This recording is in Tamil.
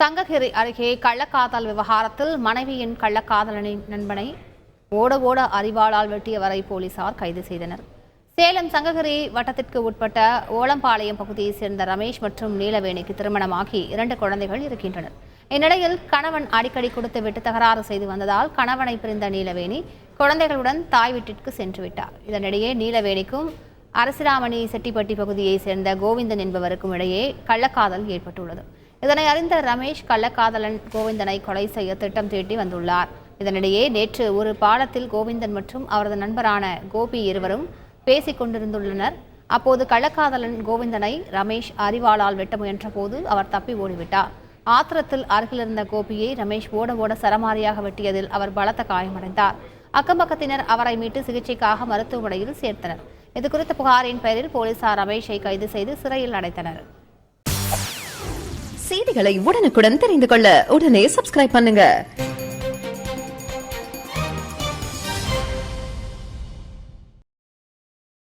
சங்ககிரி அருகே கள்ளக்காதல் விவகாரத்தில் மனைவியின் கள்ளக்காதலனின் நண்பனை ஓட அரிவாளால் வெட்டியவரை போலீசார் கைது செய்தனர். சேலம் சங்ககிரி வட்டத்திற்கு உட்பட்ட ஓளம்பாளையம் பகுதியைச் சேர்ந்த ரமேஷ் மற்றும் நீலவேணிக்கு திருமணமாகி 2 குழந்தைகள் இருக்கின்றனர். இந்நிலையில் கணவன் அடிக்கடி கொடுத்துவிட்டு தகராறு செய்து வந்ததால் கணவனை பிரிந்த நீலவேணி குழந்தைகளுடன் தாய் வீட்டிற்கு சென்று விட்டார். இதனிடையே நீலவேணிக்கும் அரசிராமணி செட்டிப்பட்டி பகுதியைச் சேர்ந்த கோவிந்தன் என்பவருக்கும் இடையே கள்ளக்காதல் ஏற்பட்டுள்ளது. இதனை அறிந்த ரமேஷ் கள்ளக்காதலன் கோவிந்தனை கொலை செய்ய திட்டம் தீட்டி வந்துள்ளார். இதனிடையே நேற்று ஒரு பாலத்தில் கோவிந்தன் மற்றும் அவரது நண்பரான கோபி இருவரும் பேசிக் கொண்டிருந்துள்ளனர். அப்போது கள்ளக்காதலன் கோவிந்தனை ரமேஷ் அரிவாளால் வெட்ட முயன்ற போது அவர் தப்பி ஓடிவிட்டார். ஆத்திரத்தில் அருகிலிருந்த கோபியை ரமேஷ் ஓட சரமாரியாக வெட்டியதில் அவர் பலத்த காயமடைந்தார். அக்கம்பக்கத்தினர் அவரை மீட்டு சிகிச்சைக்காக மருத்துவமனையில் சேர்த்தனர். இதுகுறித்த புகாரின் பெயரில் போலீசார் ரமேஷை கைது செய்து சிறையில் அடைத்தனர். செய்திகளை உடனுக்குடன் தெரிந்து கொள்ள உடனே சப்ஸ்கிரைப் பண்ணுங்க.